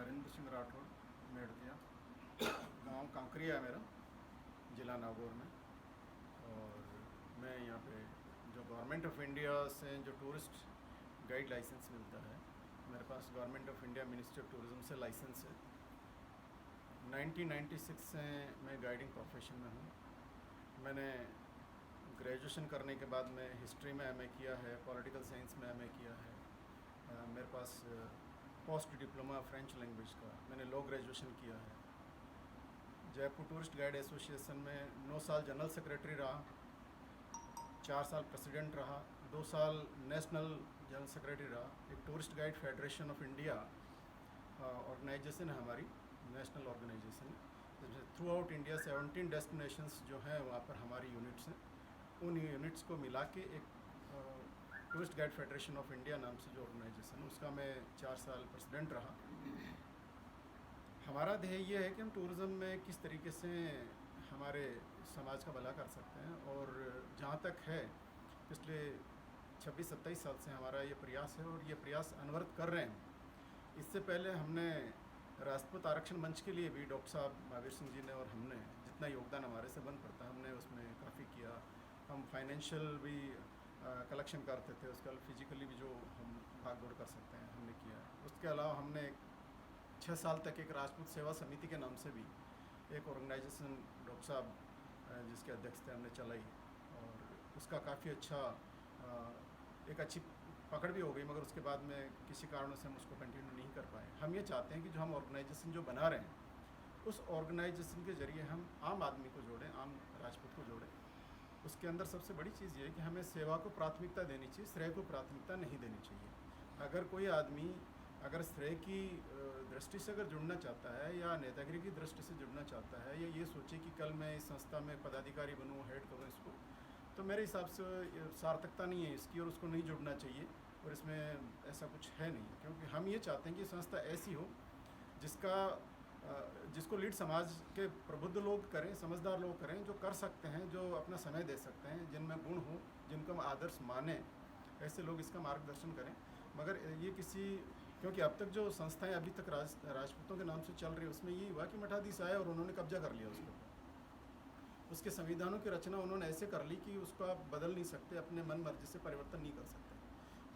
हरिंद्र सिंह राठौर, मेड़तिया। गांव कांकरिया है मेरा, ज़िला नागौर में। और मैं यहाँ पे जो गवर्नमेंट ऑफ इंडिया से जो टूरिस्ट गाइड लाइसेंस मिलता है, मेरे पास government of India ministry of tourism से लाइसेंस है। 1996 से मैं गाइडिंग प्रोफेशन में हूँ। मैंने ग्रेजुएशन करने के बाद में हिस्ट्री में एमए किया है, पॉलिटिकल साइंस में एमए किया है। मेरे पास पोस्ट डिप्लोमा फ्रेंच लैंग्वेज का, मैंने लॉ ग्रेजुएशन किया है। जयपुर टूरिस्ट गाइड एसोसिएशन में 9 साल जनरल सेक्रेटरी रहा, 4 साल प्रेसिडेंट रहा, 2 साल नेशनल जनरल सेक्रेटरी रहा। एक tourist guide federation of India organisation है हमारी, नेशनल ऑर्गेनाइजेशन, जिसमें थ्रू आउट इंडिया 17 डेस्टिनेशंस जो हैं वहाँ पर हमारी यूनिट्स हैं। उन यूनिट्स को मिला के एक tourist guide federation of India नाम से जो ऑर्गेनाइजेशन है, उसका मैं 4 साल प्रेसिडेंट रहा। हमारा ध्येय ये है कि हम टूरिज़्म में किस तरीके से हमारे समाज का भला कर सकते हैं, और जहाँ तक है पिछले 26-27 साल से हमारा ये प्रयास है, और ये प्रयास अनवरत कर रहे हैं। इससे पहले हमने राजपूत आरक्षण मंच के लिए भी डॉक्टर साहब महावीर सिंह जी ने और हमने जितना योगदान हमारे से बन पड़ता, हमने उसमें काफ़ी किया। हम फाइनेंशियल भी कलेक्शन करते थे, उसके अलावा फिजिकली भी जो हम भाग दौड़ कर सकते हैं हमने किया। उसके अलावा हमने 6 साल तक एक राजपूत सेवा समिति के नाम से भी एक ऑर्गेनाइजेशन डॉक्टर साहब जिसके अध्यक्ष थे हमने चलाई, और उसका काफ़ी अच्छा एक अच्छी पकड़ भी हो गई, मगर उसके बाद में किसी कारणों से हम उसको कंटिन्यू नहीं कर पाए। हम ये चाहते हैं कि जो हम ऑर्गेनाइजेशन जो बना रहे हैं, उस ऑर्गेनाइजेशन के ज़रिए हम आम आदमी को जोड़ें, आम राजपूत को जोड़ें। उसके अंदर सबसे बड़ी चीज़ ये है कि हमें सेवा को प्राथमिकता देनी चाहिए, श्रेय को प्राथमिकता नहीं देनी चाहिए। अगर कोई आदमी अगर श्रेय की दृष्टि से अगर जुड़ना चाहता है, या नेतागिरी की दृष्टि से जुड़ना चाहता है, या ये सोचे कि कल मैं इस संस्था में पदाधिकारी बनूँ, हेड करूँ इसको, तो मेरे हिसाब से सार्थकता नहीं है इसकी, और उसको नहीं जुड़ना चाहिए। और इसमें ऐसा कुछ है नहीं, क्योंकि हम ये चाहते हैं कि संस्था ऐसी हो जिसको लीड समाज के प्रबुद्ध लोग करें, समझदार लोग करें, जो कर सकते हैं, जो अपना समय दे सकते हैं, जिनमें गुण हो, जिनको हम आदर्श माने, ऐसे लोग इसका मार्गदर्शन करें। मगर ये क्योंकि अब तक जो संस्थाएं अभी तक राजपूतों के नाम से चल रही है, उसमें ये हुआ कि मठाधीश आए और उन्होंने कब्जा कर लिया उसको। उसके संविधानों की रचना उन्होंने ऐसे कर ली कि उसको आप बदल नहीं सकते, अपने मन मर्जी से परिवर्तन नहीं कर सकते।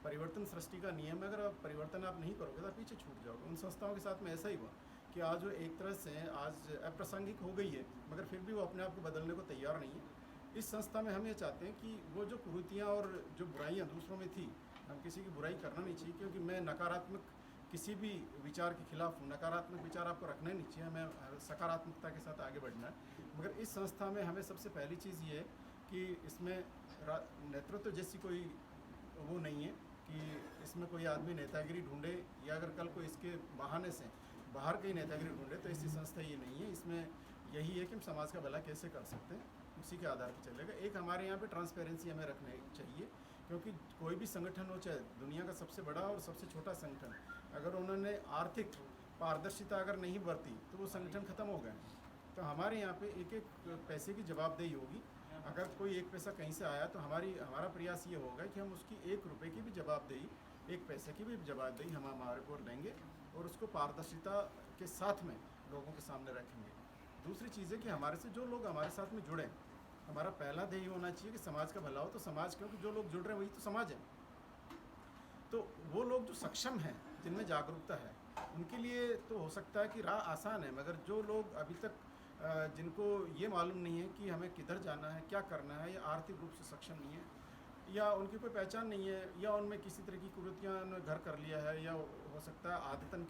परिवर्तन सृष्टि का नियम है, अगर आप परिवर्तन आप नहीं करोगे तो आप पीछे छूट जाओगे। उन संस्थाओं के साथ में ऐसा ही हुआ कि आज वो एक तरह से आज अप्रासंगिक हो गई है, मगर फिर भी वो अपने आप को बदलने को तैयार नहीं है। इस संस्था में हम ये चाहते हैं कि वो जो कुरीतियाँ और जो बुराइयाँ दूसरों में थी, हम किसी की बुराई करना नहीं चाहिए, क्योंकि मैं नकारात्मक किसी भी विचार के खिलाफ हूँ। नकारात्मक विचार आपको रखना ही नहीं चाहिए, हमें सकारात्मकता के साथ आगे बढ़ना है। मगर इस संस्था में हमें सबसे पहली चीज़ ये है कि इसमें नेतृत्व जैसी कोई वो नहीं है कि इसमें कोई आदमी नेतागिरी ढूंढे, या अगर कल को इसके बहाने से बाहर कहीं नेतागिरी ढूंढे, तो ऐसी संस्था ये नहीं है। इसमें यही है कि हम समाज का भला कैसे कर सकते हैं, उसी के आधार पर चलेगा। एक हमारे यहाँ पे ट्रांसपेरेंसी हमें रखनी चाहिए, क्योंकि कोई भी संगठन हो, चाहे दुनिया का सबसे बड़ा और सबसे छोटा संगठन, अगर उन्होंने आर्थिक पारदर्शिता अगर नहीं बरती तो वो संगठन खत्म हो गए। तो हमारे यहाँ पे एक एक पैसे की जवाबदेही होगी। अगर कोई एक पैसा कहीं से आया तो हमारा प्रयास ये होगा कि हम उसकी 1 रुपये की भी जवाबदेही, 1 पैसे की भी जवाबदेही हम हमारे को लेंगे, और उसको पारदर्शिता के साथ में लोगों के सामने रखेंगे। दूसरी चीज़ है कि हमारे से जो लोग हमारे साथ में जुड़े, हमारा पहला ध्येय होना चाहिए कि समाज का भला हो। तो समाज, क्योंकि जो लोग जुड़ रहे हैं वही तो समाज है। तो वो लोग जो सक्षम हैं, जिनमें जागरूकता है, उनके लिए तो हो सकता है कि राह आसान है, मगर जो लोग अभी तक जिनको ये मालूम नहीं है कि हमें किधर जाना है, क्या करना है, या आर्थिक रूप से सक्षम नहीं है, या उनकी कोई पहचान नहीं है, या उनमें किसी तरह की कुरीतियाँ ने घर कर लिया है, या हो सकता है आदतन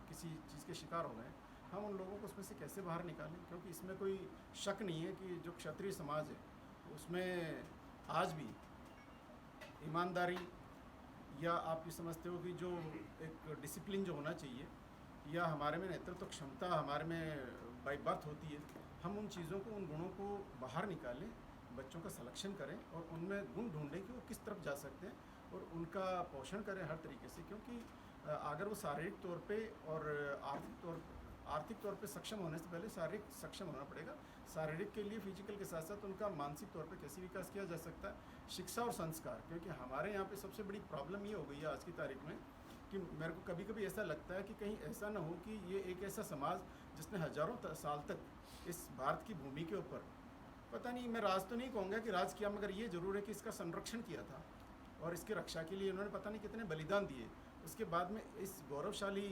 किसी चीज़ के शिकार हो गए, हम उन लोगों को उसमें से कैसे बाहर निकालें। क्योंकि इसमें कोई शक नहीं है कि जो क्षत्रिय समाज है उसमें आज भी ईमानदारी, या आप ये समझते हो कि जो एक डिसिप्लिन जो होना चाहिए, या हमारे में नेतृत्व क्षमता हमारे में बाय बर्थ होती है, हम उन चीज़ों को, उन गुणों को बाहर निकालें, बच्चों का सिलेक्शन करें, और उनमें गुण ढूंढें कि वो किस तरफ जा सकते हैं, और उनका पोषण करें हर तरीके से। क्योंकि अगर वो शारीरिक तौर पे और आर्थिक तौर पे सक्षम होने से पहले शारीरिक सक्षम होना पड़ेगा। शारीरिक के लिए फिजिकल के साथ साथ उनका मानसिक तौर पे कैसे विकास किया जा सकता है, शिक्षा और संस्कार। क्योंकि हमारे यहाँ पे सबसे बड़ी प्रॉब्लम ये हो गई है आज की तारीख में कि मेरे को कभी कभी ऐसा लगता है कि कहीं ऐसा ना हो कि ये एक ऐसा समाज जिसने हजारों साल तक इस भारत की भूमि के ऊपर, पता नहीं, मैं राज तो नहीं कहूँगा कि राज किया, मगर ये ज़रूर है कि इसका संरक्षण किया था और इसकी रक्षा के लिए उन्होंने पता नहीं कितने बलिदान दिए। उसके बाद में इस गौरवशाली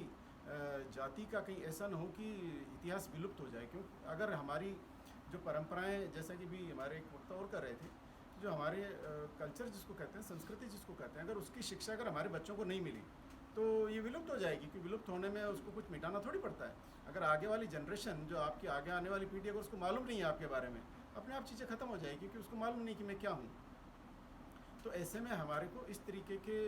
जाति का कहीं ऐसा ना हो कि इतिहास विलुप्त हो जाए। क्यों, अगर हमारी जो परंपराएं, जैसा कि भी हमारे एक वक्ता और कर रहे थे, जो हमारे कल्चर जिसको कहते हैं, संस्कृति जिसको कहते हैं, अगर उसकी शिक्षा अगर हमारे बच्चों को नहीं मिली तो ये विलुप्त हो जाएगी। क्योंकि विलुप्त होने में उसको कुछ मिटाना थोड़ी पड़ता है। अगर आगे वाली जनरेशन, जो आपकी आगे आने वाली पीढ़ी, अगर उसको मालूम नहीं है आपके बारे में, अपने आप चीज़ें ख़त्म हो जाएगी, क्योंकि उसको मालूम नहीं कि मैं क्या हूँ। तो ऐसे में हमारे को इस तरीके के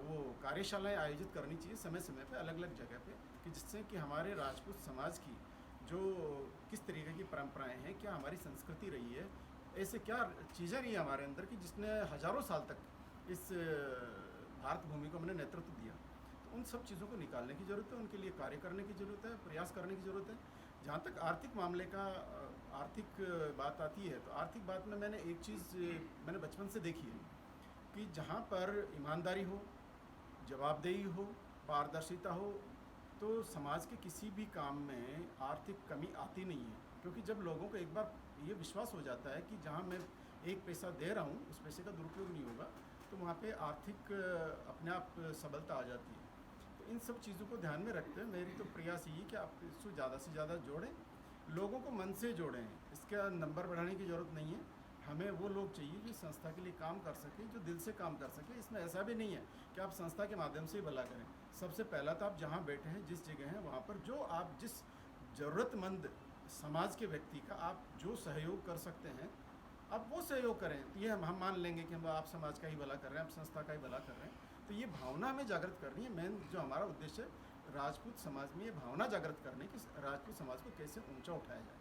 वो कार्यशालाएं आयोजित करनी चाहिए समय समय पे, अलग अलग जगह पे, कि जिससे कि हमारे राजपूत समाज की जो किस तरीके की परंपराएं हैं, क्या हमारी संस्कृति रही है, ऐसे क्या चीज़ें रही हैं हमारे अंदर कि जिसने हजारों साल तक इस भारत भूमि को हमने नेतृत्व दिया। तो उन सब चीज़ों को निकालने की ज़रूरत है, उनके लिए कार्य करने की ज़रूरत है, प्रयास करने की ज़रूरत है। जहाँ तक आर्थिक मामले का आर्थिक बात आती है, तो आर्थिक बात में मैंने एक चीज़ मैंने बचपन से देखी है कि जहाँ पर ईमानदारी हो, जवाबदेही हो, पारदर्शिता हो, तो समाज के किसी भी काम में आर्थिक कमी आती नहीं है। क्योंकि जब लोगों को एक बार ये विश्वास हो जाता है कि जहाँ मैं एक पैसा दे रहा हूँ उस पैसे का दुरुपयोग नहीं होगा, तो वहाँ पे आर्थिक अपने आप सबलता आ जाती है। तो इन सब चीज़ों को ध्यान में रखते हुए मेरी तो प्रयास यही कि आप इसको ज़्यादा से ज़्यादा जोड़ें, लोगों को मन से जोड़ें। इसका नंबर बढ़ाने की ज़रूरत नहीं है। हमें वो लोग चाहिए जो संस्था के लिए काम कर सके, जो दिल से काम कर सके। इसमें ऐसा भी नहीं है कि आप संस्था के माध्यम से ही भला करें। सबसे पहला तो आप जहाँ बैठे हैं, जिस जगह हैं, वहाँ पर जो आप जिस ज़रूरतमंद समाज के व्यक्ति का आप जो सहयोग कर सकते हैं, आप वो सहयोग करें। तो ये हम मान लेंगे कि हम आप समाज का ही भला कर रहे हैं, आप संस्था का ही भला कर रहे हैं। तो ये भावना हमें जागृत करनी है। मेन जो हमारा उद्देश्य है राजपूत समाज में, ये भावना जागृत करने की राजपूत समाज को कैसे ऊंचा उठाया जाए।